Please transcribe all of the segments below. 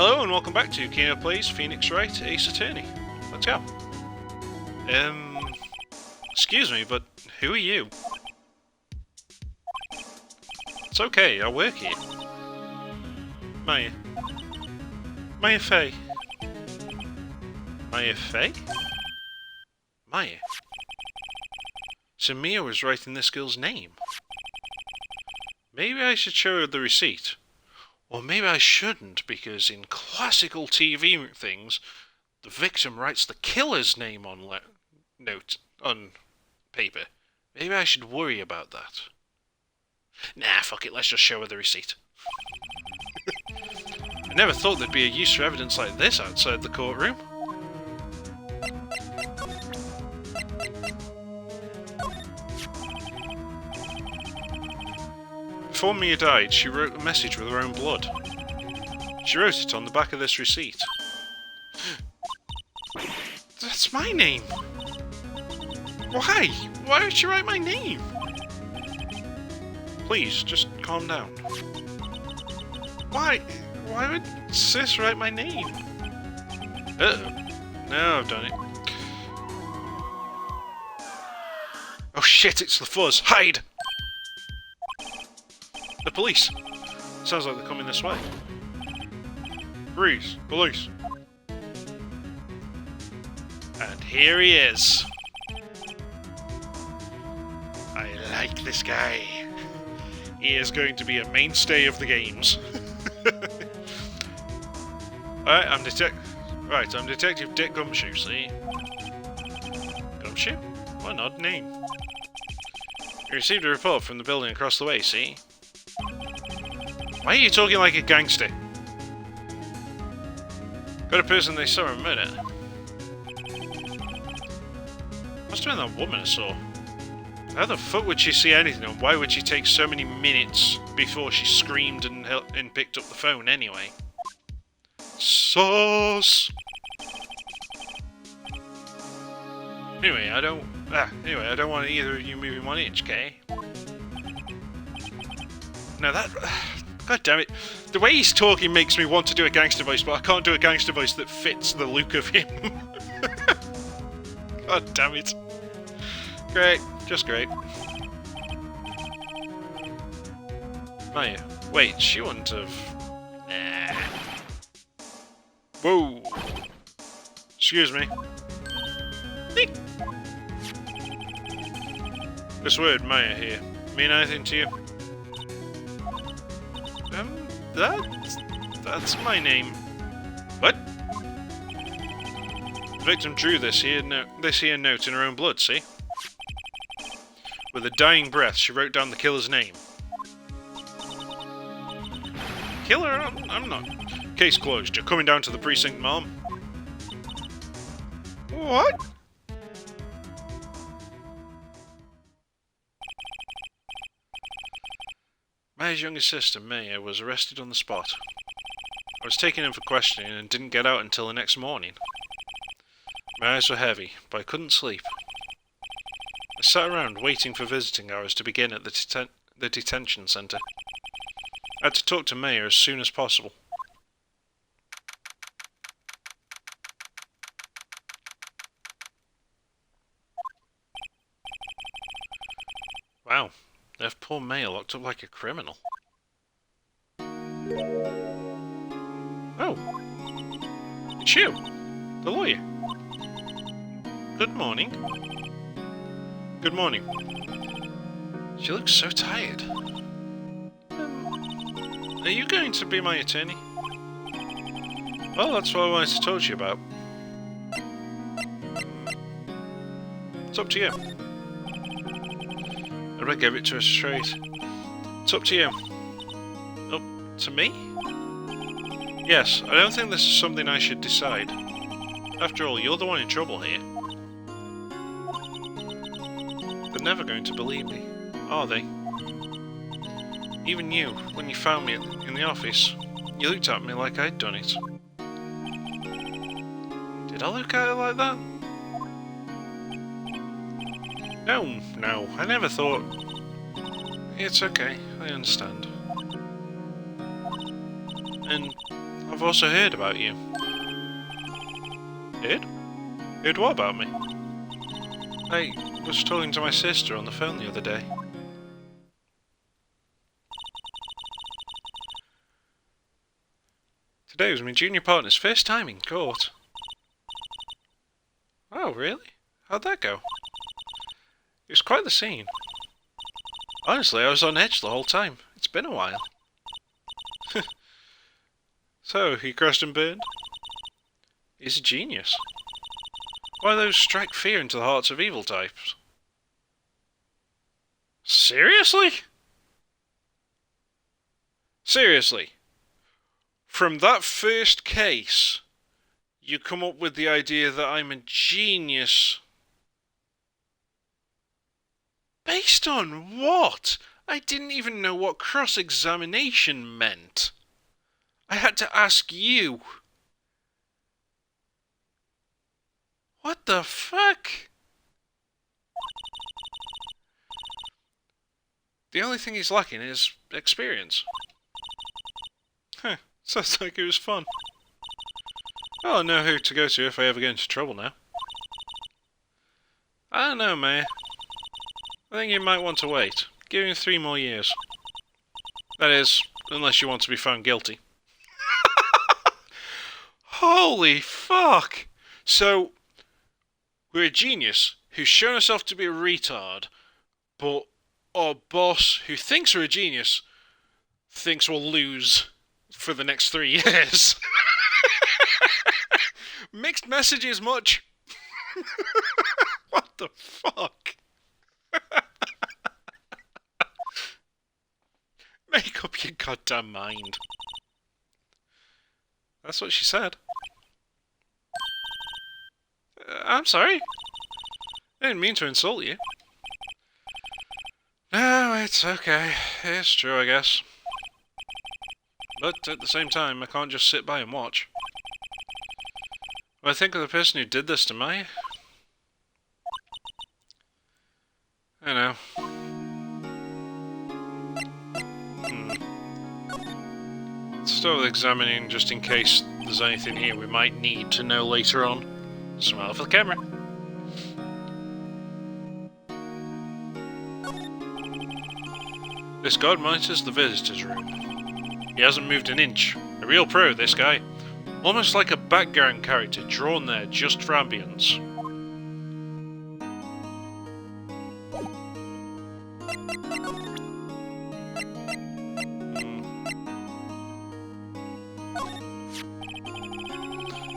Hello and welcome back to Kino-Plays, Phoenix Wright, Ace Attorney. Let's go. Excuse me, but who are you? It's okay, I work here. Maya. Maya Faye. Maya Faye? Maya. So Mia was writing this girl's name. Maybe I should show her the receipt. Or maybe I shouldn't, because in classical TV things, the victim writes the killer's name on on paper. Maybe I should worry about that. Nah, fuck it, let's just show her the receipt. I never thought there'd be a use for evidence like this outside the courtroom. Before Mia died, she wrote a message with her own blood. She wrote it on the back of this receipt. That's my name! Why? Why would she write my name? Please, just calm down. Why? Why would Sis write my name? Uh-oh. No, I've done it. Oh shit, it's the fuzz! Hide! The police! Sounds like they're coming this way. Freeze! Police! And here he is! I like this guy. He is going to be a mainstay of the games. I'm Detective Dick Gumshoe, see? Gumshoe? What an odd name. You received a report from the building across the way, see? Why are you talking like a gangster? Got a person they saw in murder. Must have been that woman I saw. How the fuck would she see anything, and why would she take so many minutes before she screamed and picked up the phone anyway? Sauce! Anyway, I don't want either of you moving 1 inch, okay? Now that... God damn it. The way he's talking makes me want to do a gangster voice, but I can't do a gangster voice that fits the look of him. God damn it. Great. Just great. Maya. Wait, she wouldn't have... Nah. Whoa. Excuse me. Eek. This word, Maya, here, mean anything to you? That's my name. What? The victim drew this here note in her own blood, see? With a dying breath, she wrote down the killer's name. Killer? I'm not. Case closed. You're coming down to the precinct, Mom. What? Maya's younger sister, Maya, was arrested on the spot. I was taken in for questioning and didn't get out until the next morning. My eyes were heavy, but I couldn't sleep. I sat around waiting for visiting hours to begin at the detention centre. I had to talk to Maya as soon as possible. Wow, left poor Maya locked up like a criminal. Oh, it's you, the lawyer. Good morning. Good morning. She looks so tired. Are you going to be my attorney? Well, that's what I wanted to talk to you about. It's up to you. I gave it to her straight. It's up to you. Up to me? Yes, I don't think this is something I should decide. After all, you're the one in trouble here. They're never going to believe me, are they? Even you, when you found me in the office, you looked at me like I'd done it. Did I look at it like that? No, I never thought... It's okay, I understand. And I've also heard about you. Heard? Heard what about me? I was talking to my sister on the phone the other day. Today was my junior partner's first time in court. Oh, really? How'd that go? It was quite the scene. Honestly, I was on edge the whole time. It's been a while. So, he crashed and burned? He's a genius. Why those strike fear into the hearts of evil types? Seriously? Seriously? From that first case, you come up with the idea that I'm a genius. Based on what? I didn't even know what cross-examination meant. I had to ask you. What the fuck? The only thing he's lacking is experience. Huh, sounds like it was fun. Well, I know who to go to if I ever get into trouble now. I don't know, Mayor. I think you might want to wait. Give him 3 more years. That is, unless you want to be found guilty. Holy fuck! So, we're a genius who's shown herself to be a retard, but our boss, who thinks we're a genius, thinks we'll lose for the next 3 years. Mixed messages much. What the fuck? Make up your goddamn mind. That's what she said. I'm sorry. I didn't mean to insult you. No, it's okay. It's true, I guess. But at the same time, I can't just sit by and watch. When I think of the person who did this to me, I know. Let's start with examining just in case there's anything here we might need to know later on. Smile for the camera. This guard monitors the visitors' room. He hasn't moved an inch. A real pro, this guy. Almost like a background character drawn there just for ambience.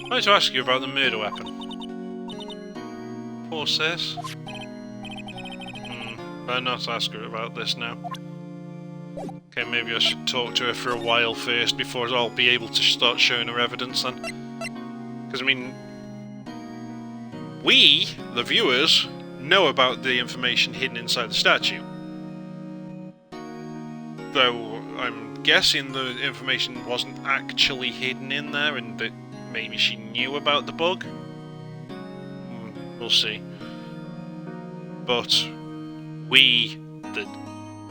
I'd like to ask you about the murder weapon. Poor sis. Better not ask her about this now. Okay, maybe I should talk to her for a while first before I'll be able to start showing her evidence then. Because, I mean, we, the viewers, know about the information hidden inside the statue. Though, I'm guessing the information wasn't actually hidden in there and that maybe she knew about the bug. We'll see. But we,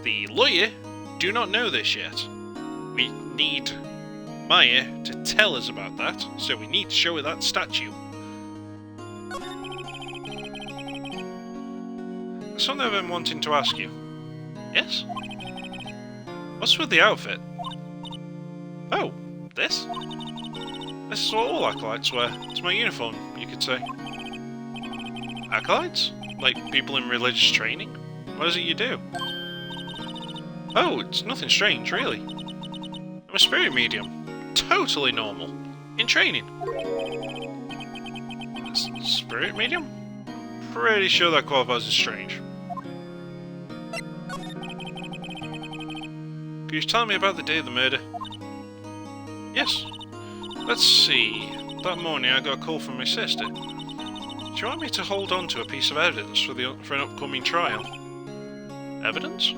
the lawyer, do not know this yet. We need Maya to tell us about that, so we need to show her that statue. There's something I've been wanting to ask you. Yes? What's with the outfit? Oh, this? This is what all acolytes wear. It's my uniform, you could say. Acolytes? Like people in religious training? What is it you do? Oh, it's nothing strange, really. I'm a spirit medium. Totally normal. In training. Spirit medium? Pretty sure that qualifies as strange. Could you tell me about the day of the murder? Yes. Let's see. That morning I got a call from my sister. Do you want me to hold on to a piece of evidence for an upcoming trial? Evidence?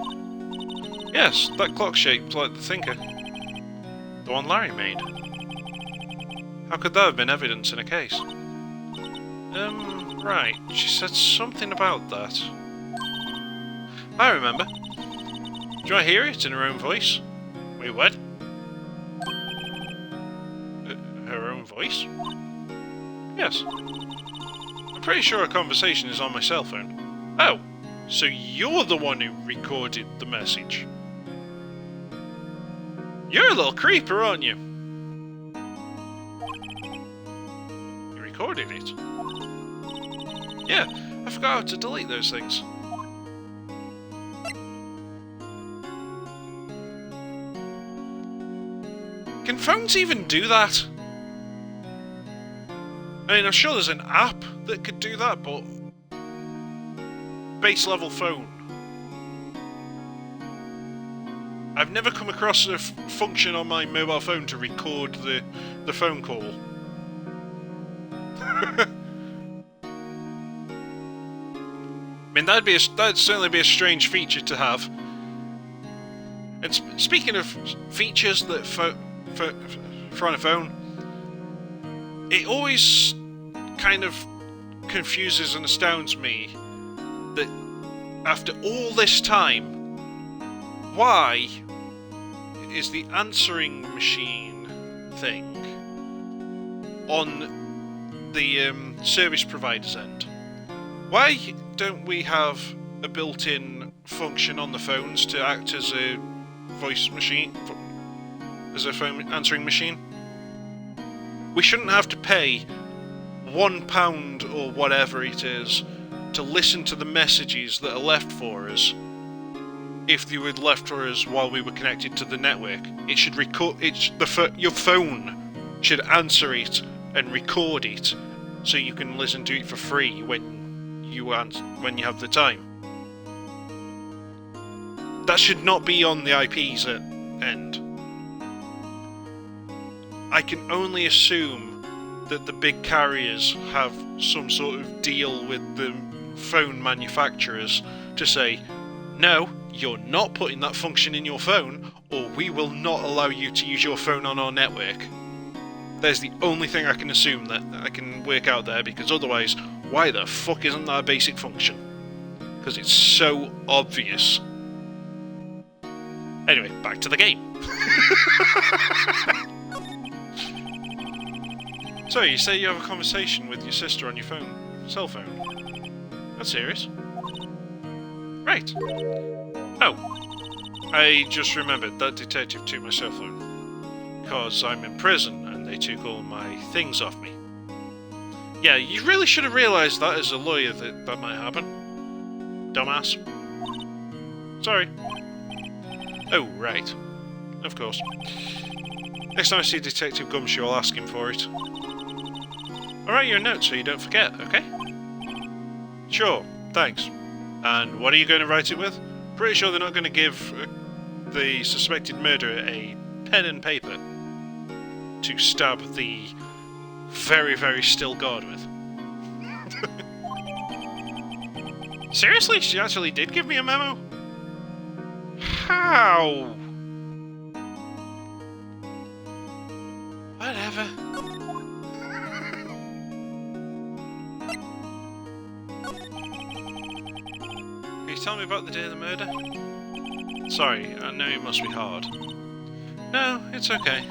Yes, that clock shaped like the thinker. The one Larry made. How could that have been evidence in a case? Right. She said something about that. I remember. Do you want to hear it in her own voice? Wait, what? voice? Yes. I'm pretty sure our conversation is on my cell phone. Oh, so you're the one who recorded the message. You're a little creeper, aren't you? You recorded it? Yeah, I forgot how to delete those things. Can phones even do that? I mean, I'm sure there's an app that could do that, but... base level phone. I've never come across a function on my mobile phone to record the phone call. I mean, that'd certainly be a strange feature to have. And speaking of features that for on a phone, it always kind of confuses and astounds me that after all this time, why is the answering machine thing on the service provider's end? Why don't we have a built-in function on the phones to act as a voice machine, as a phone answering machine? We shouldn't have to pay £1 or whatever it is to listen to the messages that are left for us. If they were left for us while we were connected to the network, it should record. Your phone should answer it and record it, so you can listen to it for free when you have the time. That should not be on the IP's end. I can only assume that the big carriers have some sort of deal with the phone manufacturers to say, no, you're not putting that function in your phone, or we will not allow you to use your phone on our network. There's the only thing I can assume that I can work out there, because otherwise, why the fuck isn't that a basic function? Because it's so obvious. Anyway, back to the game. So, you say you have a conversation with your sister on your cell phone. That's serious. Right. Oh. I just remembered that detective took my cell phone. Because I'm in prison and they took all my things off me. Yeah, you really should have realised that as a lawyer that might happen. Dumbass. Sorry. Oh, right. Of course. Next time I see Detective Gumshoe, I'll ask him for it. I'll write you a note so you don't forget, okay? Sure, thanks. And what are you going to write it with? Pretty sure they're not going to give the suspected murderer a pen and paper to stab the very, very still guard with. Seriously? She actually did give me a memo? How? Whatever. Can you tell me about the day of the murder? Sorry, I know it must be hard. No, it's okay.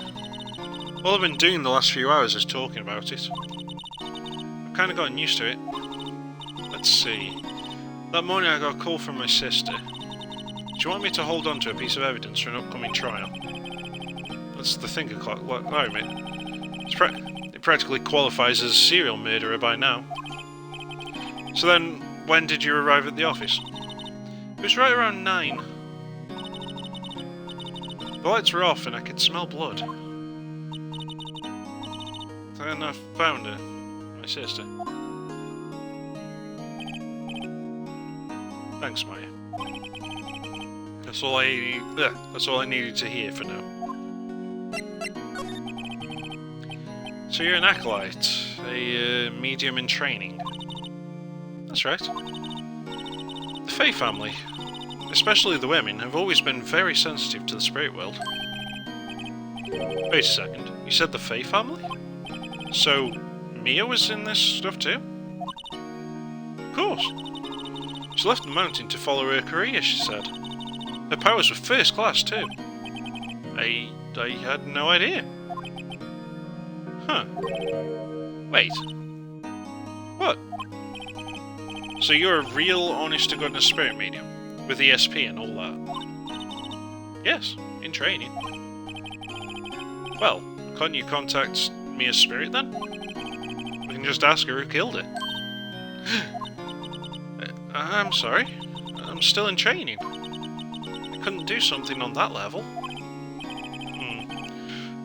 All I've been doing the last few hours is talking about it. I've kind of gotten used to it. Let's see. That morning I got a call from my sister. Do you want me to hold on to a piece of evidence for an upcoming trial? That's the thinker climate. It practically qualifies as a serial murderer by now. So then, when did you arrive at the office? It was right around 9. The lights were off and I could smell blood. Then I found her, my sister. Thanks, Maya. That's all I needed to hear for now. So you're an acolyte, a medium in training. That's right. The Fae family, especially the women, have always been very sensitive to the spirit world. Wait a second, you said the Fae family? So, Mia was in this stuff too? Of course. She left the mountain to follow her career, she said. Her powers were first class too. I had no idea. Huh. Wait. What? So you're a real honest-to-goodness spirit medium? With ESP and all that? Yes, in training. Well, can't you contact me as spirit then? We can just ask her who killed it. I'm sorry. I'm still in training. I couldn't do something on that level.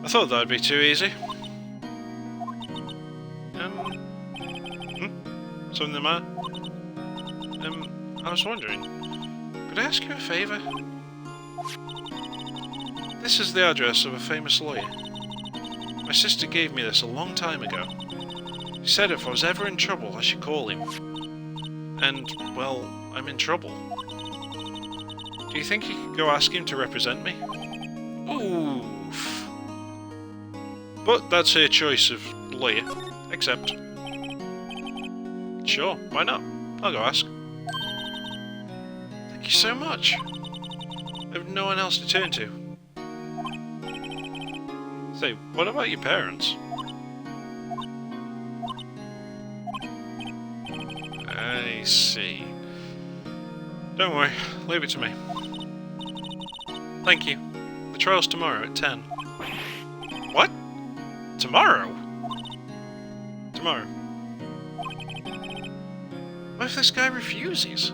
I thought that'd be too easy. Something the matter? I was wondering, could I ask you a favour? This is the address of a famous lawyer. My sister gave me this a long time ago. She said if I was ever in trouble, I should call him. And, well, I'm in trouble. Do you think you could go ask him to represent me? Oof. But that's her choice of lawyer. Accept. Sure, why not? I'll go ask. Thank you so much. I have no one else to turn to. Say, what about your parents? I see. Don't worry, leave it to me. Thank you. The trial's tomorrow at 10. What? Tomorrow? Tomorrow. What if this guy refuses?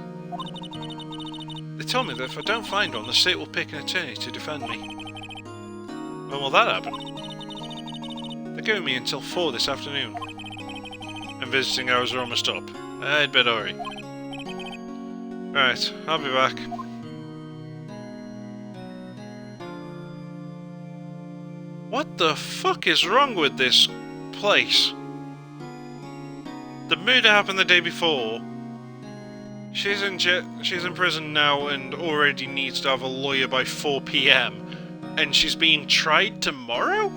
They told me that if I don't find one, the state will pick an attorney to defend me. When will that happen? They're giving me until 4 this afternoon. And visiting hours are almost up. I'd better hurry. Right, I'll be back. What the fuck is wrong with this place? The murder happened the day before. She's in prison now and already needs to have a lawyer by 4 PM. And she's being tried tomorrow?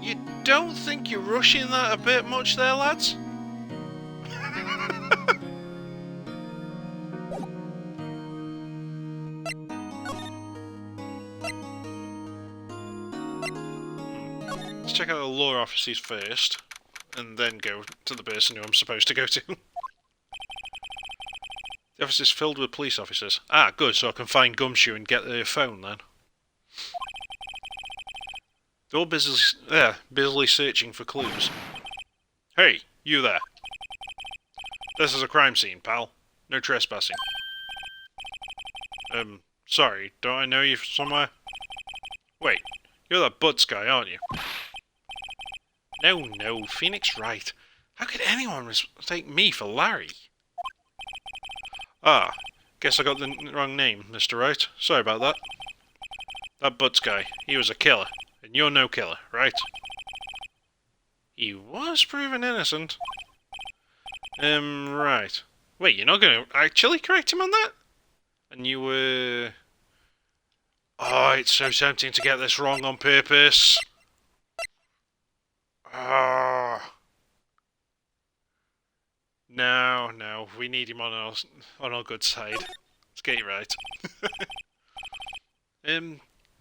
You don't think you're rushing that a bit much there, lads? Let's check out the law offices first, and then go to the person who I'm supposed to go to. The office is filled with police officers. Ah, good, so I can find Gumshoe and get their phone then. They're all busily searching for clues. Hey, you there. This is a crime scene, pal. No trespassing. Sorry, don't I know you from somewhere? Wait, you're that Butts guy, aren't you? No, Phoenix Wright. How could anyone mistake me for Larry? Ah, guess I got the wrong name, Mr. Wright. Sorry about that. That Butts guy, he was a killer. And you're no killer, right? He was proven innocent. Right. Wait, you're not going to actually correct him on that? And you were... Oh, it's so tempting to get this wrong on purpose. Ah. No, we need him on our good side. Let's get it right.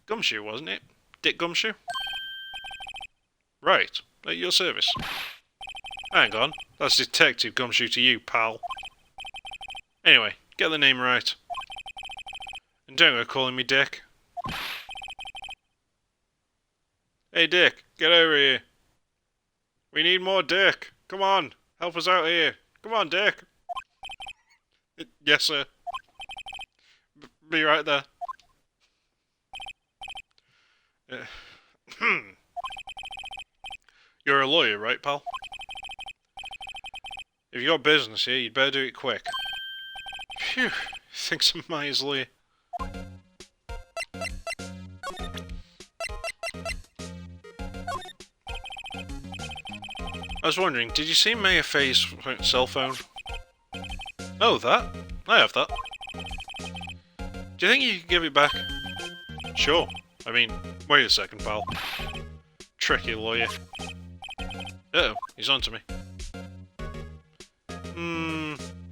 Gumshoe, wasn't it? Dick Gumshoe? Right, at your service. Hang on, that's Detective Gumshoe to you, pal. Anyway, get the name right. And don't go calling me Dick. Hey Dick, get over here. We need more Dick. Come on, help us out here. Come on, Dick. Yes, sir. Be right there. You're a lawyer, right, pal? If you got business here, you'd better do it quick. Phew, thinks of my as lawyer. I was wondering, did you see Mayor Faye's cell phone? Oh, that? I have that. Do you think you could give it back? Sure. I mean, wait a second, pal. Tricky lawyer. Uh-oh, he's on to me.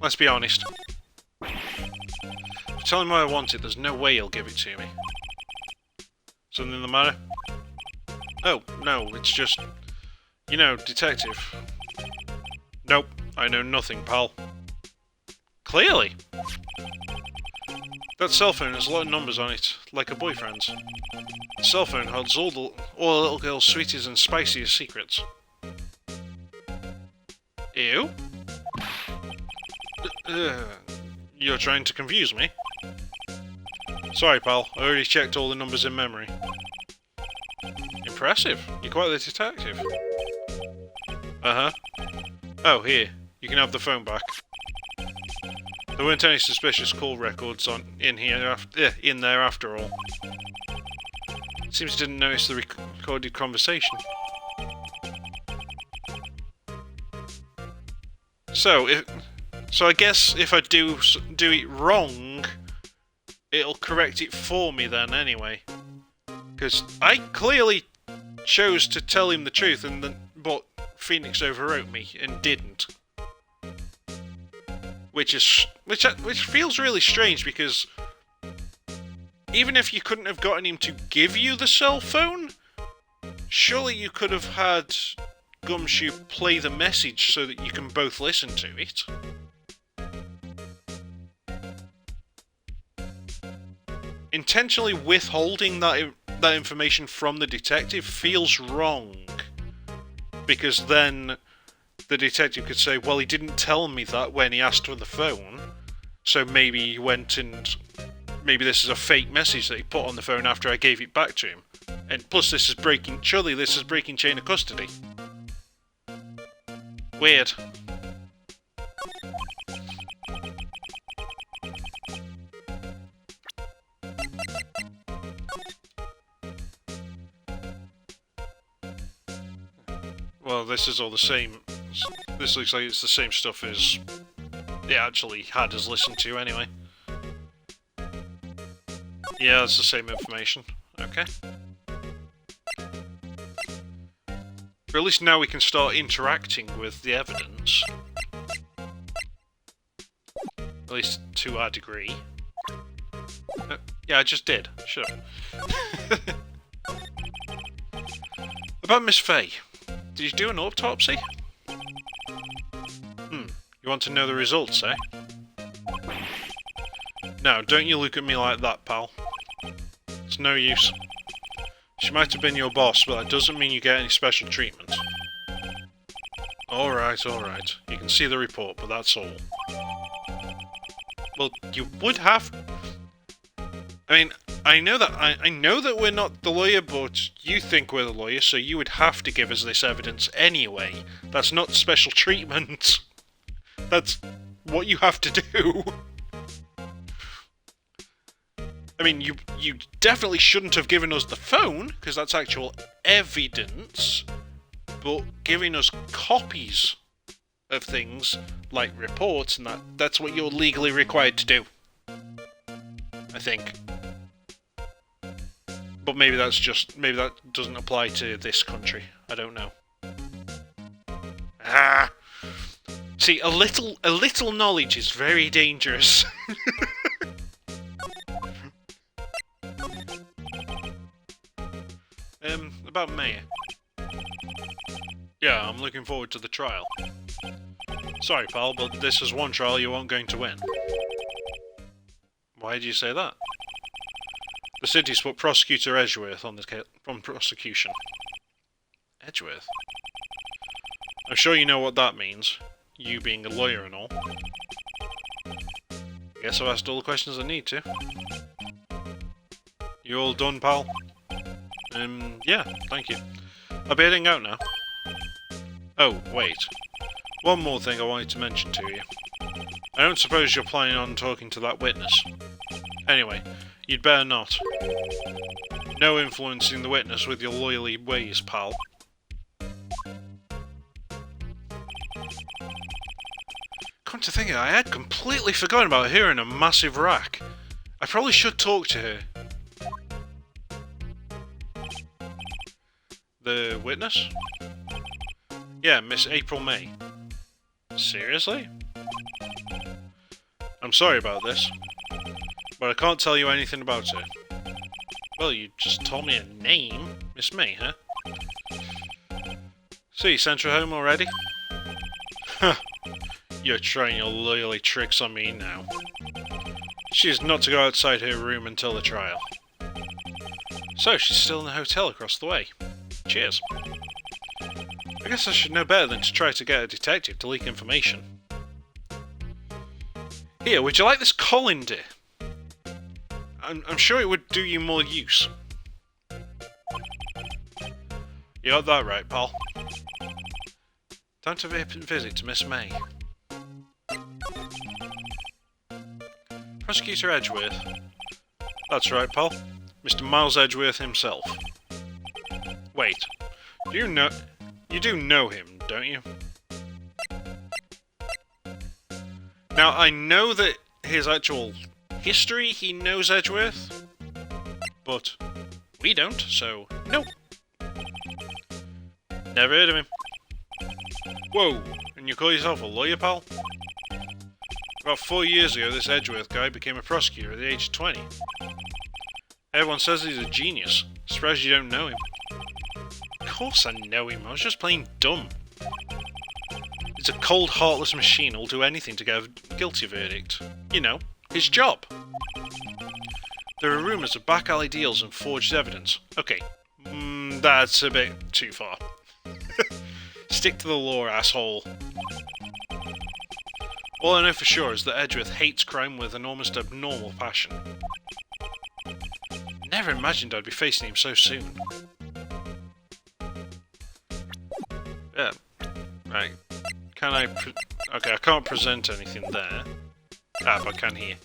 Let's be honest. If I tell him what I wanted, there's no way he'll give it to me. Something the matter? Oh, no, it's just... You know, detective. Nope, I know nothing, pal. Clearly! That cell phone has a lot of numbers on it, like a boyfriend's. The cell phone holds all the little girl's sweetest and spiciest secrets. Ew? You're trying to confuse me? Sorry, pal. I already checked all the numbers in memory. Impressive. You're quite the detective. Uh-huh. Oh, here. You can have the phone back. There weren't any suspicious call records in there after all. Seems you didn't notice the recorded conversation. So I guess if I do it wrong, it'll correct it for me then anyway. Because I clearly chose to tell him the truth, but Phoenix overwrote me and didn't. Which feels really strange, because even if you couldn't have gotten him to give you the cell phone, surely you could have had Gumshoe play the message so that you can both listen to it. Intentionally withholding that information from the detective feels wrong, because then the detective could say, well, he didn't tell me that when he asked for the phone, so maybe he went and... maybe this is a fake message that he put on the phone after I gave it back to him. And plus surely this is breaking chain of custody. Weird. Well, this is all the same. This looks like it's the same stuff as it actually had us listen to anyway. Yeah, it's the same information. Okay. But at least now we can start interacting with the evidence. At least to our degree. Yeah, I just did. Shut up. About Miss Faye. Did you do an autopsy? You want to know the results, eh? No, don't you look at me like that, pal. It's no use. She might have been your boss, but that doesn't mean you get any special treatment. Alright. You can see the report, but that's all. Well, you would have... I mean, I know that we're not the lawyer, but you think we're the lawyer, so you would have to give us this evidence anyway. That's not special treatment. That's what you have to do. I mean, you definitely shouldn't have given us the phone, because that's actual evidence, but giving us copies of things, like reports and that's what you're legally required to do. I think. But maybe that doesn't apply to this country. I don't know. Ah! See, a little knowledge is very dangerous. About Mayor. Yeah, I'm looking forward to the trial. Sorry, pal, but this is one trial you aren't going to win. Why do you say that? The city's put Prosecutor Edgeworth on from prosecution. Edgeworth? I'm sure you know what that means, you being a lawyer and all. Guess I've asked all the questions I need to. You all done, pal? Yeah, thank you. I'll be heading out now. Oh, wait. One more thing I wanted to mention to you. I don't suppose you're planning on talking to that witness. Anyway, you'd better not. No influencing the witness with your lawyerly ways, pal. Come to think of it, I had completely forgotten about her in a massive rack. I probably should talk to her. The witness? Yeah, Miss April May. Seriously? I'm sorry about this, but I can't tell you anything about her. Well, you just told me a name. Miss May, huh? So you sent her home already? Huh. You're trying your loyally tricks on me now. She is not to go outside her room until the trial. So she's still in the hotel across the way. Cheers. I guess I should know better than to try to get a detective to leak information. Here, would you like this colander? I'm sure it would do you more use. You got that right, pal. Time to visit to Miss May. Prosecutor Edgeworth. That's right, pal. Mr. Miles Edgeworth himself. Wait, you do know him, don't you? Now, I know that his actual history, he knows Edgeworth, but we don't, so no. Never heard of him. Whoa, and you call yourself a lawyer, pal? About 4 years ago, this Edgeworth guy became a prosecutor at the age of 20. Everyone says he's a genius. Surprised you don't know him. Of course I know him, I was just playing dumb. He's a cold, heartless machine who'll do anything to get a guilty verdict. You know, his job. There are rumours of back alley deals and forged evidence. Okay, that's a bit too far. Stick to the law, asshole. All I know for sure is that Edgeworth hates crime with an almost abnormal passion. Never imagined I'd be facing him so soon. Yeah, right. Can I okay, I can't present anything there. Ah, but I can here.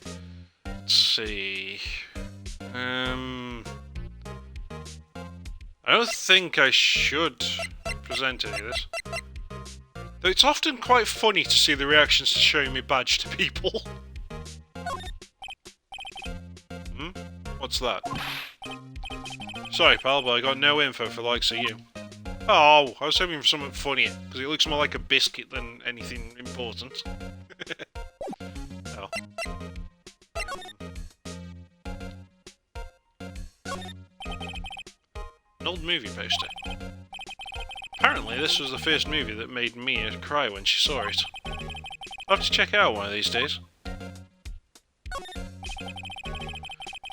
Let's see... I don't think I should present any of this. Though it's often quite funny to see the reactions to showing me badge to people. What's that? Sorry, pal, but I got no info for the likes of you. Oh, I was hoping for something funnier, because it looks more like a biscuit than anything important. Oh. An old movie poster. Apparently this was the first movie that made Mia cry when she saw it. I'll have to check it out one of these days.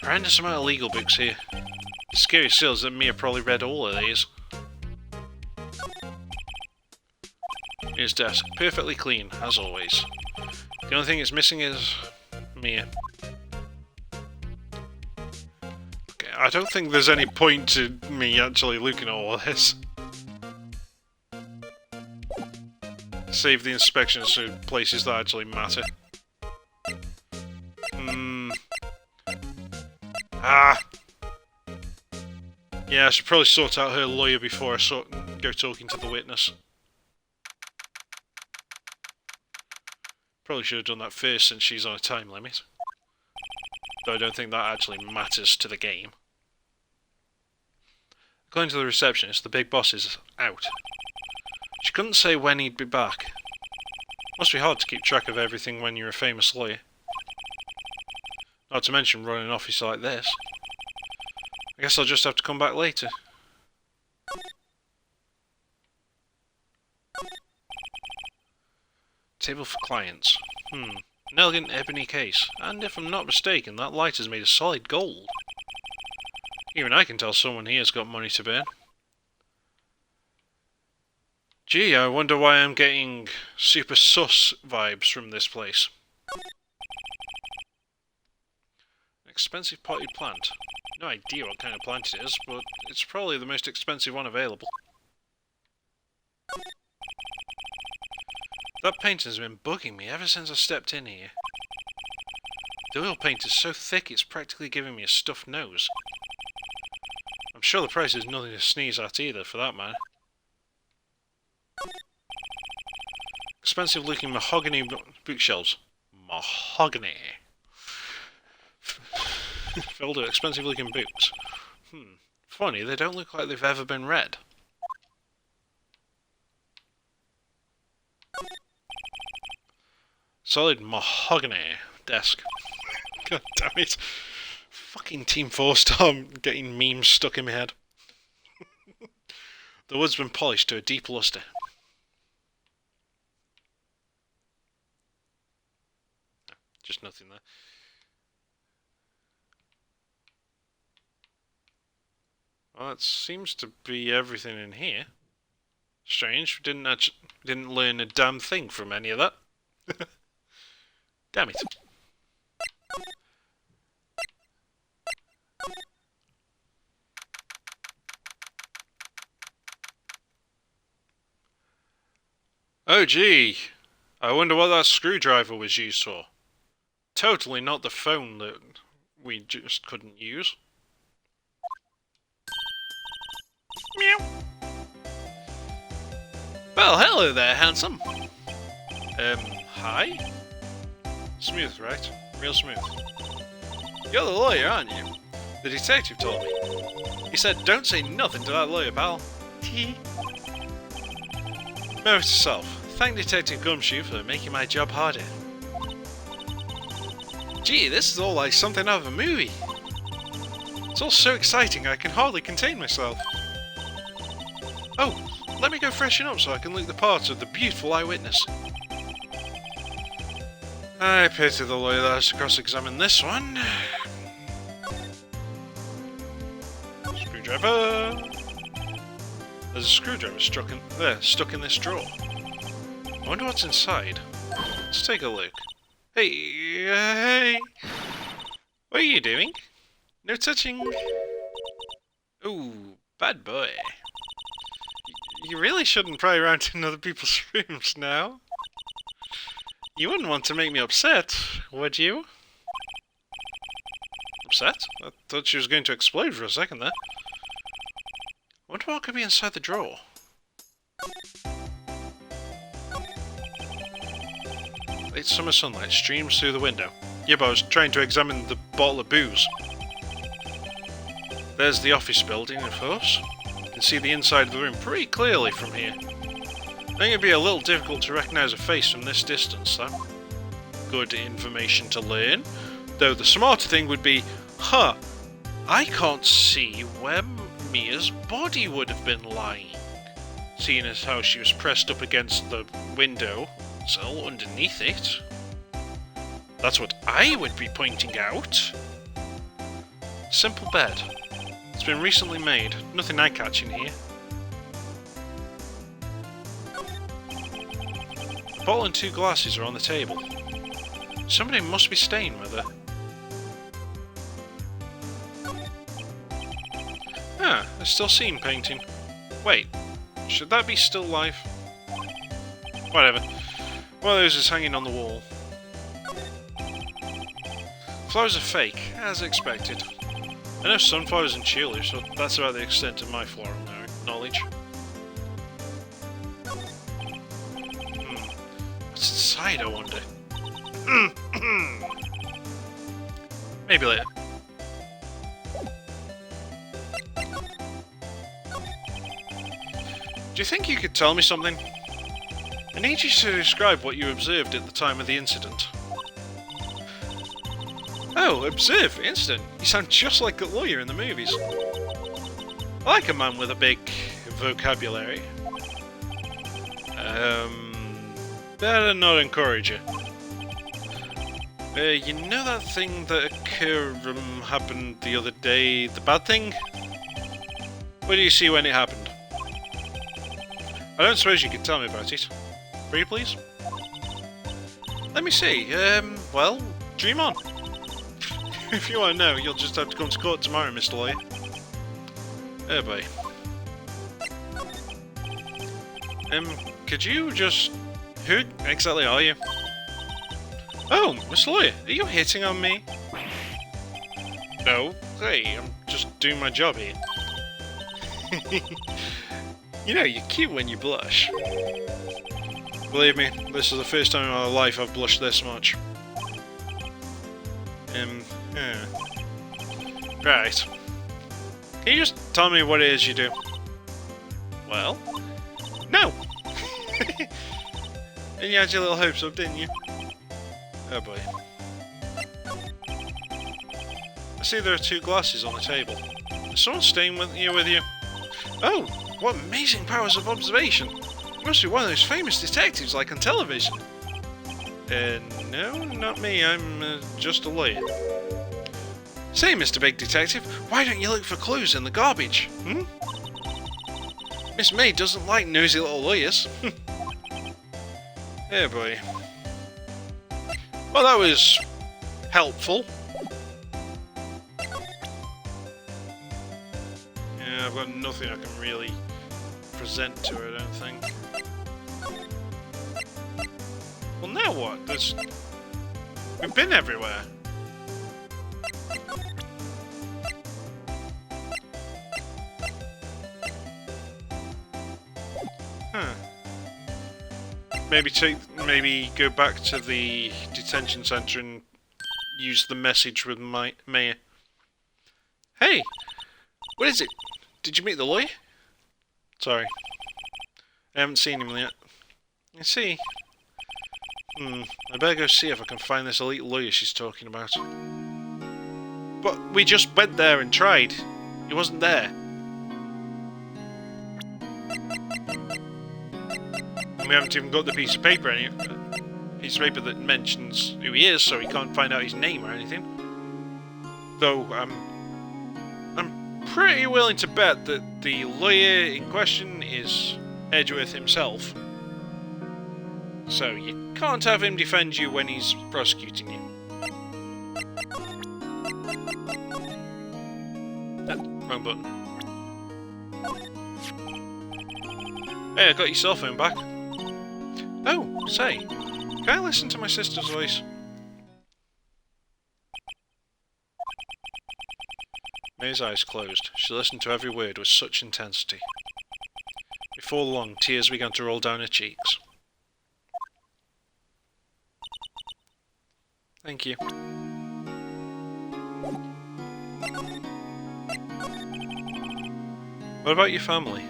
Horrendous amount of legal books here. The scary still is that Mia probably read all of these. His desk, perfectly clean, as always. The only thing it's missing is Mia. Okay, I don't think there's any point to me actually looking at all of this. Save the inspections to places that actually matter. Yeah, I should probably sort out her lawyer before I go talking to the witness. Probably should have done that first since she's on a time limit. Though I don't think that actually matters to the game. According to the receptionist, the big boss is out. She couldn't say when he'd be back. Must be hard to keep track of everything when you're a famous lawyer. Not to mention running an office like this. I guess I'll just have to come back later. Table for clients. An elegant ebony case. And if I'm not mistaken, that light is made of solid gold. Even I can tell someone here's got money to burn. Gee, I wonder why I'm getting super sus vibes from this place. An expensive potted plant. No idea what kind of plant it is, but it's probably the most expensive one available. That painting's been bugging me ever since I stepped in here. The oil paint is so thick it's practically giving me a stuffed nose. I'm sure the price is nothing to sneeze at either, for that matter. Expensive looking mahogany bookshelves. Mahogany. Filled with expensive looking books. Funny, they don't look like they've ever been read. Solid mahogany desk. God damn it. Fucking Team 4 Star getting memes stuck in my head. The wood's been polished to a deep luster. Just nothing there. Well, that seems to be everything in here. Strange, we didn't learn a damn thing from any of that. Damn it. Oh gee, I wonder what that screwdriver was used for. Totally not the phone that we just couldn't use. Meow. Well, hello there, handsome. Hi? Smooth, right? Real smooth. You're the lawyer, aren't you? The detective told me. He said, don't say nothing to that lawyer, pal. Tee. Note to self. Thank Detective Gumshoe for making my job harder. Gee, this is all like something out of a movie. It's all so exciting I can hardly contain myself. Oh, let me go freshen up so I can look the part of the beautiful eyewitness. I pity the lawyer that has to cross-examine this one. Screwdriver! There's a screwdriver stuck in this drawer. I wonder what's inside. Let's take a look. Hey! What are you doing? No touching. Ooh, bad boy. You really shouldn't pry around in other people's rooms now. You wouldn't want to make me upset, would you? Upset? I thought she was going to explode for a second there. I wonder what could be inside the drawer. Late summer sunlight streams through the window. Yeah, but I was trying to examine the bottle of booze. There's the office building, of course. You can see the inside of the room pretty clearly from here. I think it'd be a little difficult to recognise a face from this distance, though. Good information to learn. Though the smarter thing would be, I can't see where Mia's body would have been lying. Seeing as how she was pressed up against the window sill underneath it. That's what I would be pointing out. Simple bed. It's been recently made. Nothing eye-catching here. A bottle and 2 glasses are on the table. Somebody must be staying with her. A still scene painting. Wait, should that be still life? Whatever. One of those is hanging on the wall. Flowers are fake, as expected. I know sunflowers and tulips, but that's about the extent of my floral knowledge. What's inside, I wonder? Maybe later. Do you think you could tell me something? I need you to describe what you observed at the time of the incident. Oh, observe, incident. You sound just like a lawyer in the movies. I like a man with a big vocabulary. Better not encourage you. You know that thing that happened the other day, the bad thing? What do you see when it happened? I don't suppose you could tell me about it. Will you please? Let me see, well, dream on. If you want to know, you'll just have to come to court tomorrow, Mr. Lawyer. Oh boy. Could you just... Who exactly are you? Oh, Mr. Lawyer, are you hitting on me? No, hey, I'm just doing my job here. You know, you're cute when you blush. Believe me, this is the first time in my life I've blushed this much. Yeah. Right. Can you just tell me what it is you do? Well? No! And you had your little hopes up, didn't you? Oh boy. I see there are 2 glasses on the table. Is someone staying with you? Oh! what amazing powers of observation! You must be one of those famous detectives like on television. No, not me. I'm just a lawyer. Say, Mr. Big Detective, why don't you look for clues in the garbage? Miss May doesn't like nosy little lawyers. Oh boy. Well, that was helpful. Yeah, I've got nothing I can really present to her, I don't think. Well, now what? We've been everywhere. Huh. Maybe go back to the detention centre and use the message with my mayor. Hey! What is it? Did you meet the lawyer? Sorry. I haven't seen him yet. I see. I better go see if I can find this elite lawyer she's talking about. But we just went there and tried. He wasn't there. And we haven't even got the piece of paper that mentions who he is, so we can't find out his name or anything. Though, I'm pretty willing to bet that the lawyer in question is Edgeworth himself. So you can't have him defend you when he's prosecuting you. Wrong button. Hey, I got your cell phone back. Oh, say, can I listen to my sister's voice? May's eyes closed. She listened to every word with such intensity. Before long, tears began to roll down her cheeks. Thank you. What about your family?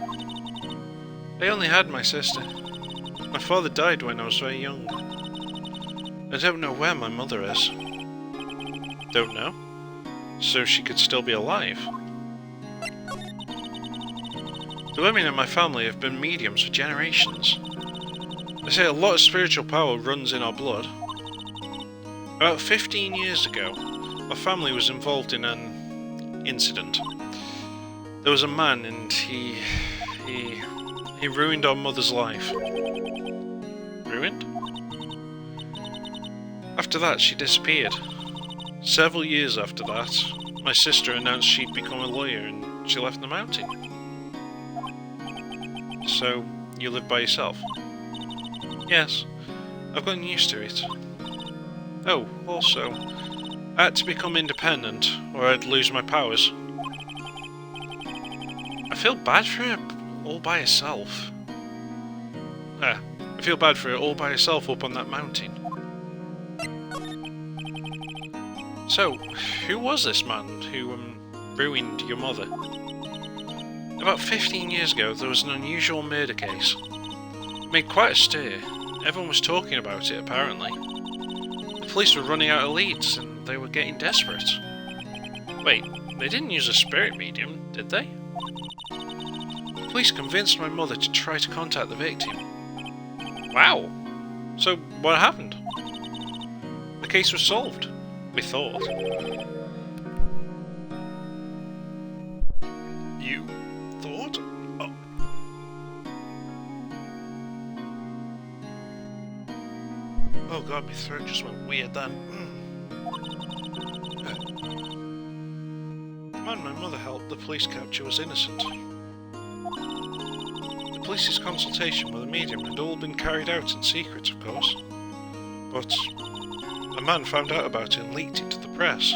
I only had my sister. My father died when I was very young. I don't know where my mother is. Don't know? So she could still be alive. The women in my family have been mediums for generations. They say a lot of spiritual power runs in our blood. About 15 years ago, our family was involved in an incident. There was a man and he ruined our mother's life. Ruined? After that, she disappeared. Several years after that, my sister announced she'd become a lawyer and she left the mountain. So, you live by yourself? Yes, I've gotten used to it. Oh, also, I had to become independent or I'd lose my powers. I feel bad for her all by herself. I feel bad for her all by herself up on that mountain. So, who was this man who ruined your mother? About 15 years ago, there was an unusual murder case. It made quite a stir. Everyone was talking about it, apparently. The police were running out of leads, and they were getting desperate. Wait, they didn't use a spirit medium, did they? The police convinced my mother to try to contact the victim. Wow! So, what happened? The case was solved. We thought. You thought? Oh. Oh god, my throat just went weird then. The man my mother helped the police capture was innocent. The police's consultation with a medium had all been carried out in secret, of course. But a man found out about it and leaked it to the press.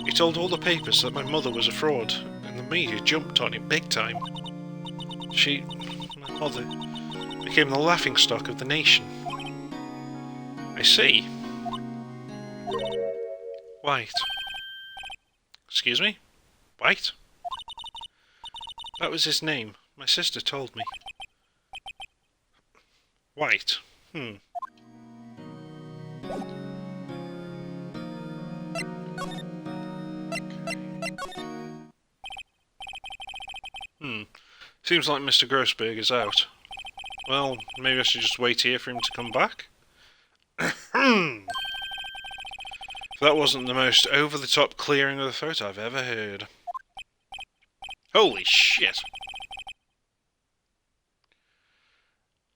He told all the papers that my mother was a fraud, and the media jumped on it big time. My mother, became the laughingstock of the nation. I see. White. Excuse me? White? That was his name. My sister told me. White. Seems like Mr. Grossberg is out. Well, maybe I should just wait here for him to come back? That wasn't the most over-the-top clearing of the throat I've ever heard. Holy shit!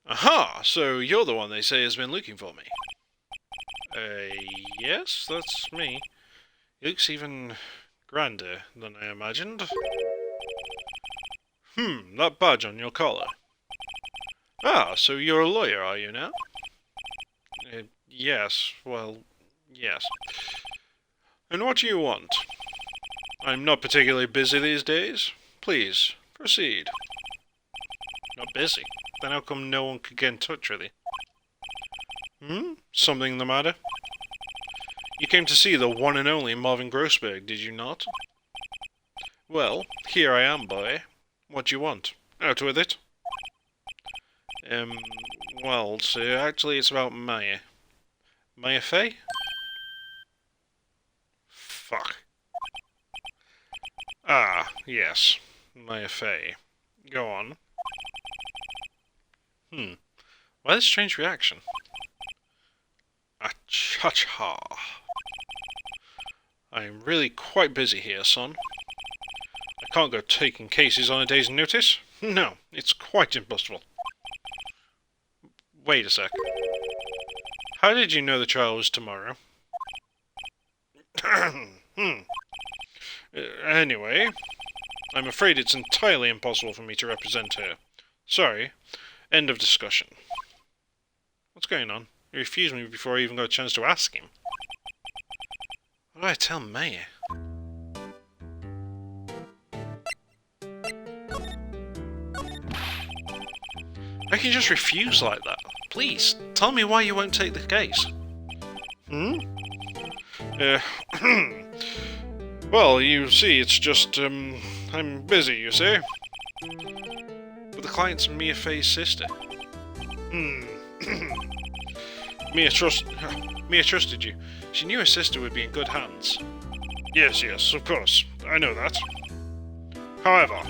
Aha! So you're the one they say has been looking for me. Yes, that's me. He looks even grander than I imagined. That badge on your collar. Ah, so you're a lawyer, are you now? Yes, well, yes. And what do you want? I'm not particularly busy these days. Please, proceed. Not busy? Then how come no one could get in touch with you? Something the matter? You came to see the one and only Marvin Grossberg, did you not? Well, here I am, boy. What do you want? Out with it. Well, sir, actually it's about Maya. Maya Fey? Fuck. Ah, yes. Maya Fey. Go on. Why this strange reaction? Cha-cha. I'm really quite busy here, son. I can't go taking cases on a day's notice. No, it's quite impossible. Wait a sec. How did you know the trial was tomorrow? Anyway, I'm afraid it's entirely impossible for me to represent her. Sorry. End of discussion. What's going on? He refused me before I even got a chance to ask him. What do I tell Maya? I can just refuse like that. Please, tell me why you won't take the case. Well, you see, it's just, I'm busy, you see. But the client's Mia Fey's sister. Mia trusted you. She knew her sister would be in good hands. Yes, of course. I know that. However,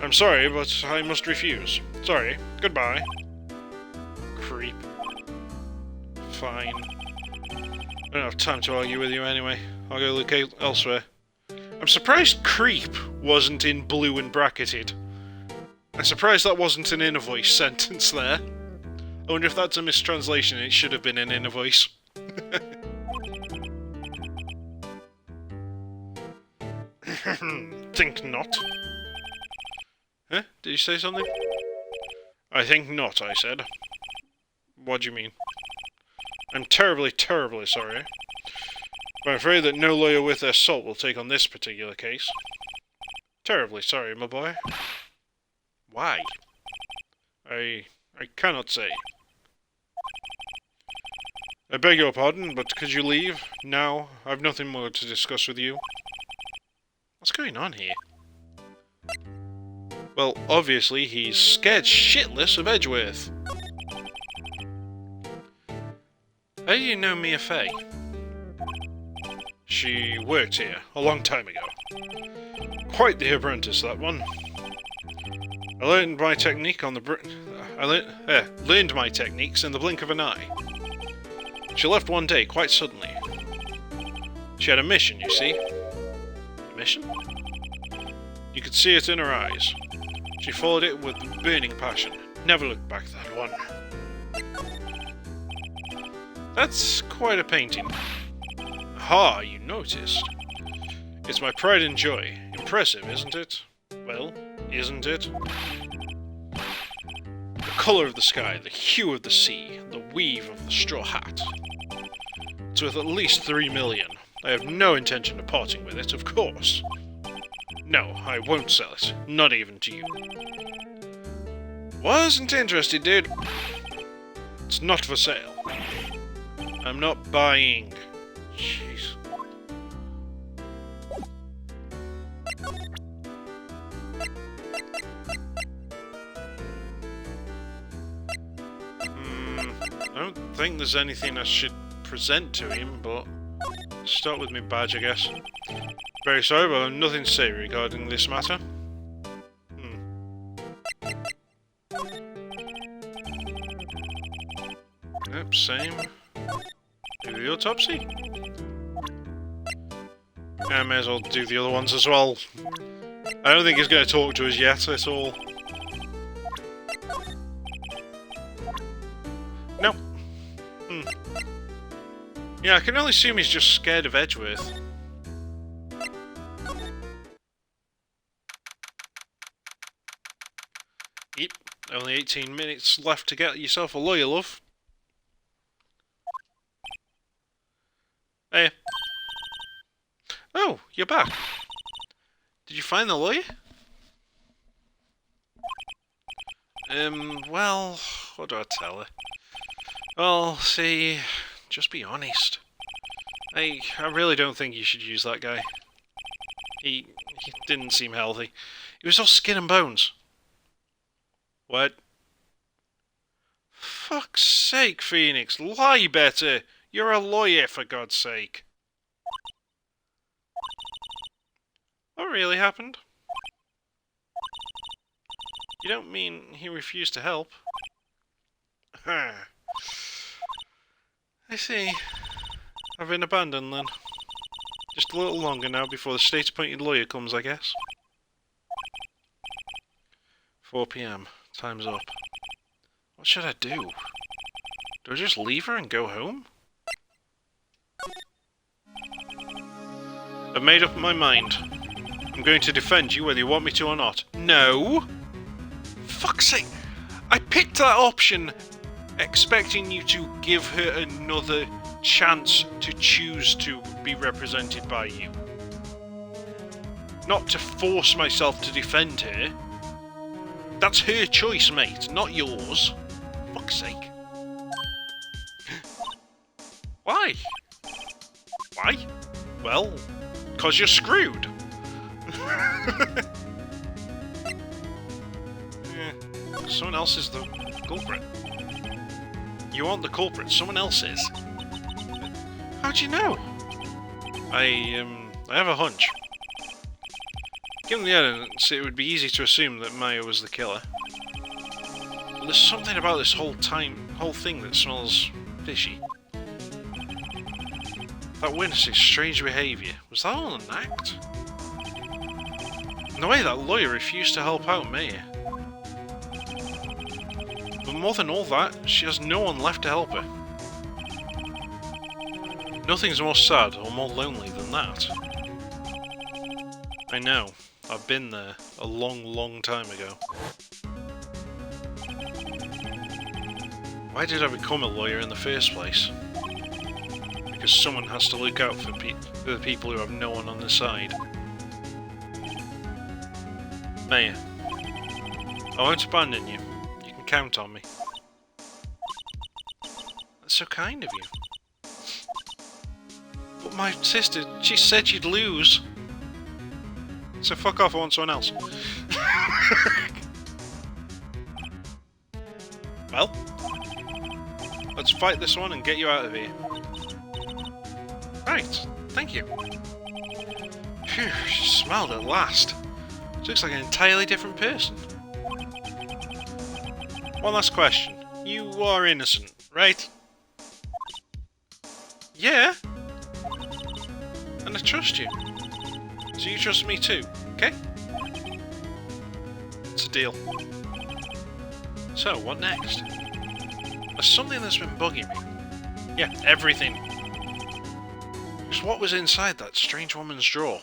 I'm sorry, but I must refuse. Sorry. Goodbye. Creep. Fine. I don't have time to argue with you anyway. I'll go look elsewhere. I'm surprised creep wasn't in blue and bracketed. I'm surprised that wasn't an inner voice sentence there. I wonder if that's a mistranslation and it should have been an inner voice. Think not. Huh? Did you say something? I think not, I said. What do you mean? I'm terribly, terribly sorry. But I'm afraid that no lawyer with their salt will take on this particular case. Terribly sorry, my boy. Why? I cannot say. I beg your pardon, but could you leave? Now, I've nothing more to discuss with you. What's going on here? Well, obviously he's scared shitless of Edgeworth. How do you know Mia Fey? She worked here a long time ago. Quite the apprentice, that one. I learned my technique on the learned my techniques in the blink of an eye. She left one day, quite suddenly. She had a mission, you see. A mission? You could see it in her eyes. She followed it with burning passion. Never looked back, that one. That's quite a painting. Aha, you noticed. It's my pride and joy. Impressive, isn't it? Well, isn't it? The colour of the sky, the hue of the sea, the weave of the straw hat. It's worth at least 3 million. I have no intention of parting with it, of course. No, I won't sell it. Not even to you. Wasn't interested, dude. It's not for sale. I'm not buying. Jeez. I don't think there's anything I should present to him, but start with my badge, I guess. Very sorry, but I have nothing to say regarding this matter. same. Do the autopsy? I may as well do the other ones as well. I don't think he's going to talk to us yet at all. No. Yeah, I can only assume he's just scared of Edgeworth. Yep, only 18 minutes left to get yourself a lawyer, love. Hey. Oh, you're back. Did you find the lawyer? Well, what do I tell her? Well, see, just be honest. I really don't think you should use that guy. He didn't seem healthy. He was all skin and bones. What? Fuck's sake, Phoenix, lie better! You're a lawyer, for God's sake. What really happened? You don't mean he refused to help? I see. I've been abandoned then. Just a little longer now before the state-appointed lawyer comes, I guess. 4 PM. Time's up. What should I do? Do I just leave her and go home? I've made up my mind. I'm going to defend you whether you want me to or not. No! Fuck's sake! I picked that option expecting you to give her another chance to choose to be represented by you. Not to force myself to defend her. That's her choice, mate, not yours. Fuck's sake. Why? Why? Well, 'cause you're screwed. Someone else is the culprit. You aren't the culprit, someone else is. How'd you know? I have a hunch. Given the evidence, it would be easy to assume that Maya was the killer. But there's something about this whole thing that smells fishy. That witness's strange behaviour, was that all an act? And the way that lawyer refused to help out Maya. But more than all that, she has no one left to help her. Nothing's more sad or more lonely than that. I know, I've been there a long, long time ago. Why did I become a lawyer in the first place? Because someone has to look out for the people who have no one on their side. Maya, I won't abandon you. You can count on me. That's so kind of you. But my sister, she said you'd lose. So fuck off, I want someone else. Well, let's fight this one and get you out of here. Right, thank you. Phew, she smiled at last. She looks like an entirely different person. One last question. You are innocent, right? Yeah. And I trust you. So you trust me too, okay? It's a deal. So, what next? There's something that's been bugging me. Yeah, everything. Because what was inside that strange woman's drawer?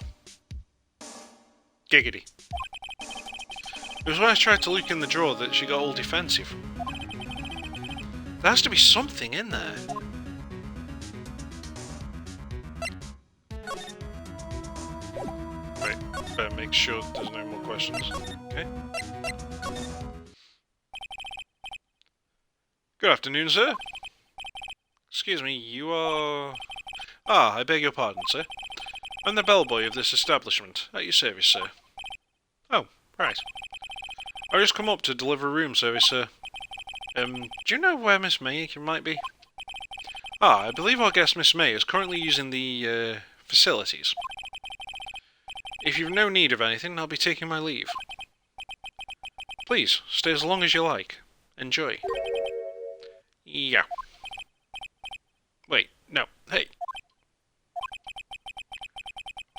Giggity. It was when I tried to look in the drawer that she got all defensive. There has to be something in there. Right, better make sure there's no more questions. Okay. Good afternoon, sir. Excuse me, you are... Ah, I beg your pardon, sir. I'm the bellboy of this establishment. At your service, sir. Oh, right. I just come up to deliver room service, sir. Do you know where Miss May might be? Ah, I believe our guest Miss May is currently using the, facilities. If you've no need of anything, I'll be taking my leave. Please, stay as long as you like. Enjoy. Yeah. Wait, no, hey.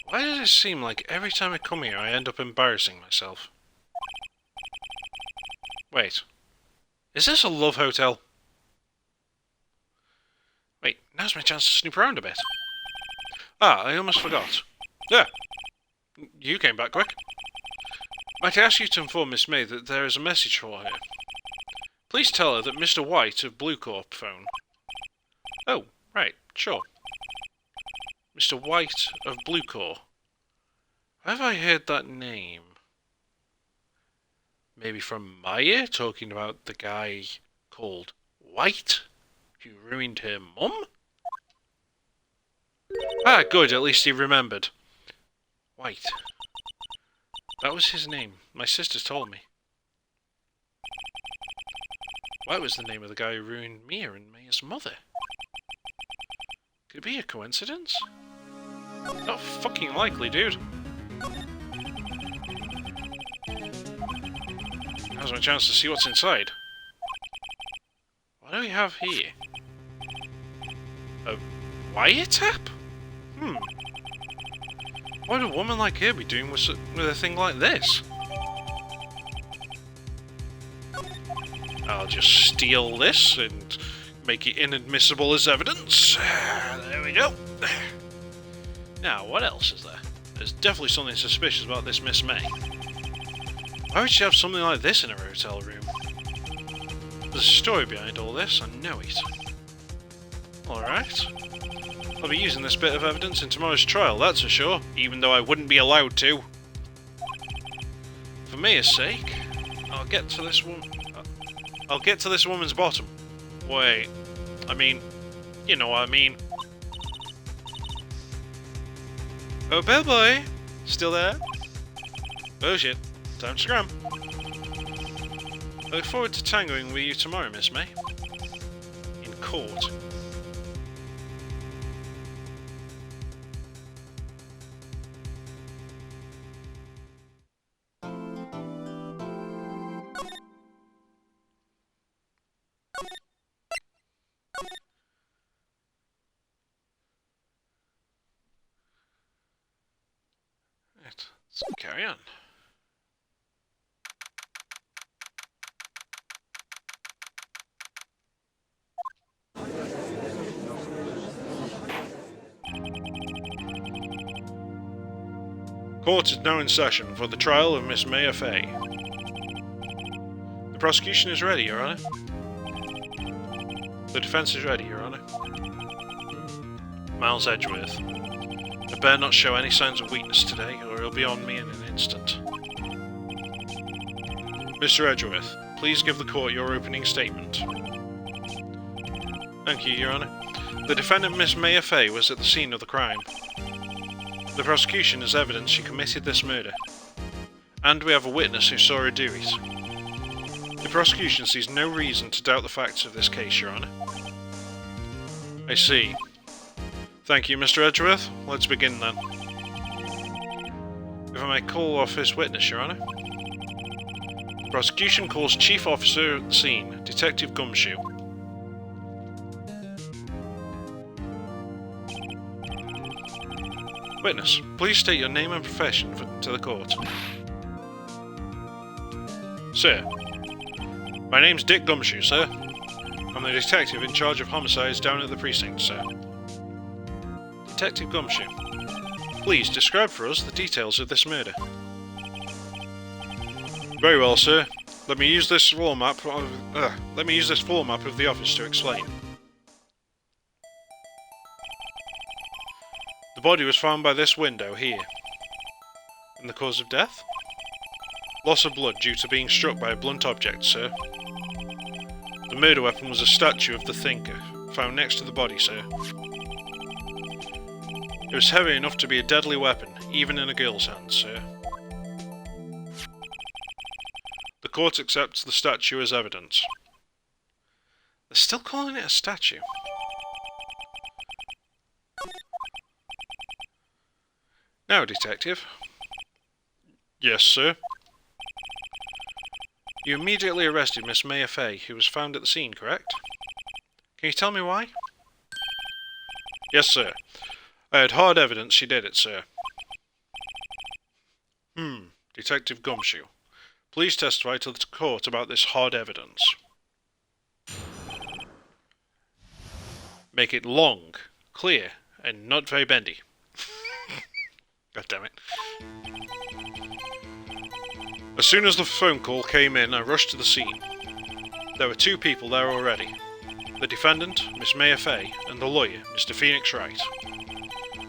Why does it seem like every time I come here I end up embarrassing myself? Wait, is this a love hotel? Wait, now's my chance to snoop around a bit. Ah, I almost forgot. Yeah, you came back quick. Might I ask you to inform Miss May that there is a message for her? Please tell her that Mr. White of Blue Corp phone. Oh, right, sure. Mr. White of Blue Corp. Have I heard that name? Maybe from Maya, talking about the guy called White, who ruined her mum? Ah, good, at least he remembered. White. That was his name. My sisters told me. White was the name of the guy who ruined Mia and Maya's mother. Could it be a coincidence? Not fucking likely, dude. Now's my chance to see what's inside. What do we have here? A wiretap? What would a woman like her be doing with a thing like this? I'll just steal this and make it inadmissible as evidence. There we go. Now, what else is there? There's definitely something suspicious about this Miss May. Why would she have something like this in her hotel room? There's a story behind all this, I know it. Alright. I'll be using this bit of evidence in tomorrow's trial, that's for sure, even though I wouldn't be allowed to. For Mia's sake, I'll get to this woman's bottom. Wait, I mean, you know what I mean. Oh, bellboy! Still there? Oh shit, time to scram. I look forward to tangoing with you tomorrow, Miss May. In court. Right, let's carry on. Court is now in session for the trial of Miss Maya Fay. The prosecution is ready, Your Honour. The defence is ready, Your Honour. Miles Edgeworth. I better not show any signs of weakness today, or he'll be on me in an instant. Mr. Edgeworth, please give the court your opening statement. Thank you, Your Honour. The defendant, Miss Maya Fay, was at the scene of the crime. The prosecution has evidence she committed this murder. And we have a witness who saw her do it. The prosecution sees no reason to doubt the facts of this case, Your Honour. I see. Thank you, Mr. Edgeworth. Let's begin then. If I may call our first witness, Your Honour. The prosecution calls Chief Officer at the scene, Detective Gumshoe. Witness, please state your name and profession to the court. Sir. My name's Dick Gumshoe, sir. I'm the detective in charge of homicides down at the precinct, sir. Detective Gumshoe. Please describe for us the details of this murder. Very well, sir. Let me use this floor map of the office to explain. The body was found by this window here. And the cause of death? Loss of blood due to being struck by a blunt object, sir. The murder weapon was a statue of the Thinker, found next to the body, sir. It was heavy enough to be a deadly weapon, even in a girl's hands, sir. The court accepts the statue as evidence. They're still calling it a statue. Now, Detective. Yes, sir. You immediately arrested Miss Maya Fay, who was found at the scene, correct? Can you tell me why? Yes, sir. I had hard evidence she did it, sir. Detective Gumshoe. Please testify to the court about this hard evidence. Make it long, clear, and not very bendy. God damn it. As soon as the phone call came in, I rushed to the scene. There were two people there already. The defendant, Miss Maya Fay, and the lawyer, Mr. Phoenix Wright.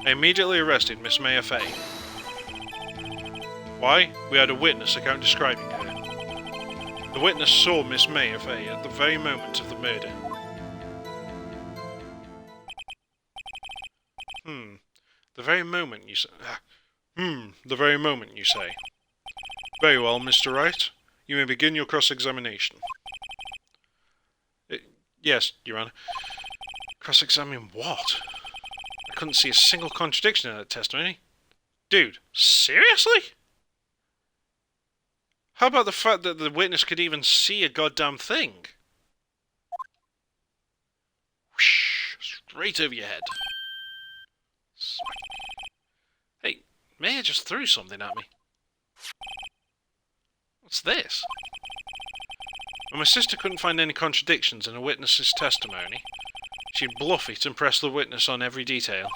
I immediately arrested Miss Maya Fay. Why? We had a witness account describing her. The witness saw Miss Maya Fay at the very moment of the murder. The very moment you say... the very moment you say. Very well, Mr. Wright. You may begin your cross-examination. Yes, Your Honour. Cross-examine what? I couldn't see a single contradiction in that testimony. Dude, seriously? How about the fact that the witness could even see a goddamn thing? Whoosh, straight over your head. Hey, Maya just threw something at me. What's this? When my sister couldn't find any contradictions in a witness's testimony, she'd bluff it and press the witness on every detail.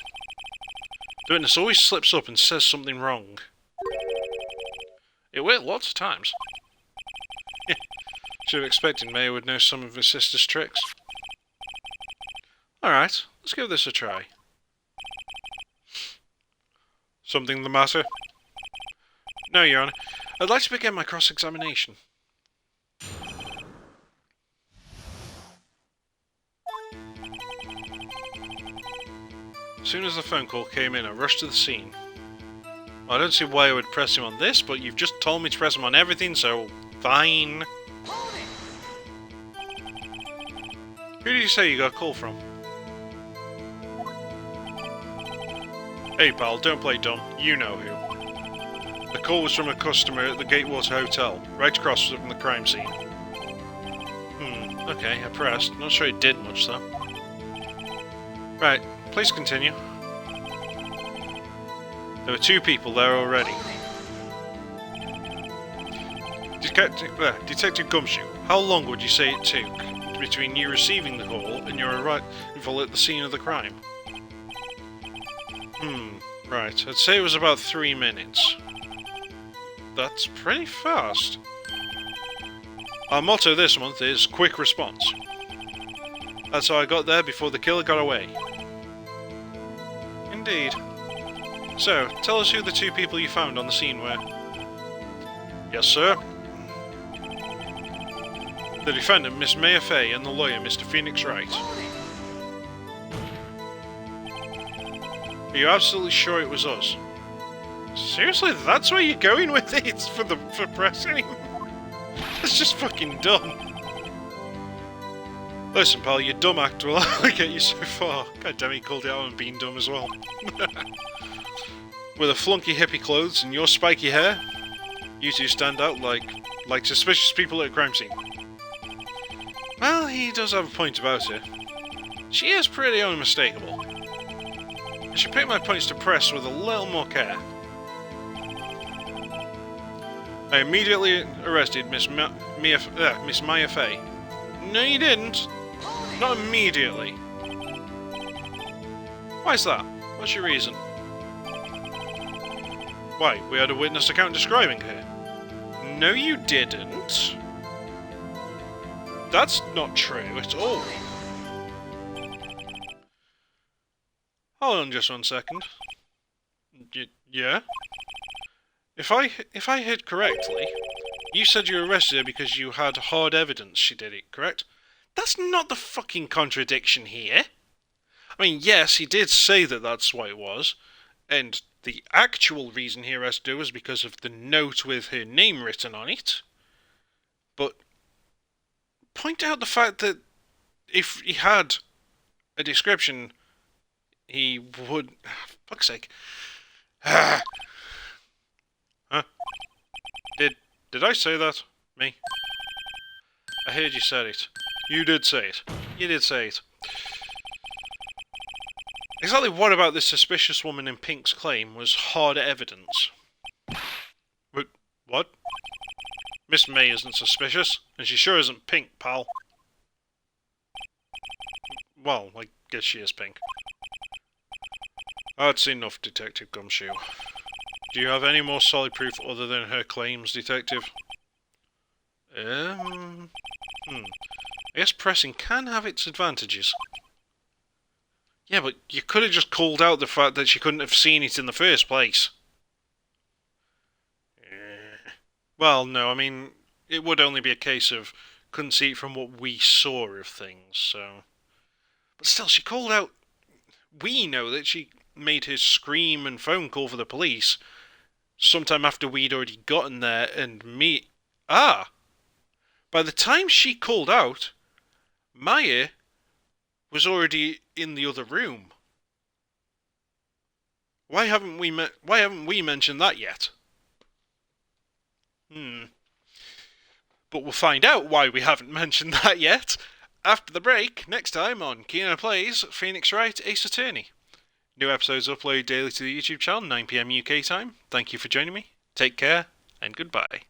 The witness always slips up and says something wrong. It worked lots of times. Should have expected Maya would know some of her sister's tricks. Alright, let's give this a try. Something the matter? No, Your Honour. I'd like to begin my cross-examination. As soon as the phone call came in, I rushed to the scene. I don't see why I would press him on this, but you've just told me to press him on everything, so fine. Who did you say you got a call from? Hey pal, don't play dumb. You know who. The call was from a customer at the Gatewater Hotel, right across from the crime scene. Okay, I pressed. Not sure it did much though. Right, please continue. There were two people there already. Detective Gumshoe, how long would you say it took between you receiving the call and your arrival at the scene of the crime? Right, I'd say it was about 3 minutes. That's pretty fast. Our motto this month is quick response. That's how I got there before the killer got away. Indeed. So, tell us who the two people you found on the scene were. Yes, sir. The defendant, Miss Maya Fay, and the lawyer, Mr. Phoenix Wright. Are you absolutely sure it was us? Seriously, that's where you're going with it? For pressing? That's just fucking dumb. Listen, pal, your dumb act will only get you so far. God damn it, he called it out on being dumb as well. With the flunky hippie clothes and your spiky hair, you two stand out like suspicious people at a crime scene. Well, he does have a point about her. She is pretty unmistakable. I should pick my points to press with a little more care. I immediately arrested Miss Maya Fay. No, you didn't. Not immediately. Why's that? What's your reason? Why, we had a witness account describing her. No, you didn't. That's not true at all. Hold on just 1 second. Yeah? If I heard correctly, you said you arrested her because you had hard evidence she did it, correct? That's not the fucking contradiction here. I mean, yes, he did say that that's what it was, and the actual reason he arrested her was because of the note with her name written on it. But point out the fact that if he had a description, he would... fuck's sake. Huh? Did I say that? Me? I heard you said it. You did say it. You did say it. Exactly what about this suspicious woman in Pink's claim was hard evidence? Wait, what? Miss May isn't suspicious, and she sure isn't Pink, pal. Well, I guess she is Pink. That's enough, Detective Gumshoe. Do you have any more solid proof other than her claims, Detective? I guess pressing can have its advantages. Yeah, but you could have just called out the fact that she couldn't have seen it in the first place. Well, no, I mean, it would only be a case of couldn't see it from what we saw of things, so... But still, she called out... We know that she made her scream and phone call for the police sometime after we'd already gotten there, and me... Ah! By the time she called out, Maya was already in the other room. Why haven't we mentioned that yet? But we'll find out why we haven't mentioned that yet after the break, next time on Kino-Plays Phoenix Wright, Ace Attorney. New episodes uploaded daily to the YouTube channel, 9 PM UK time. Thank you for joining me. Take care, and goodbye.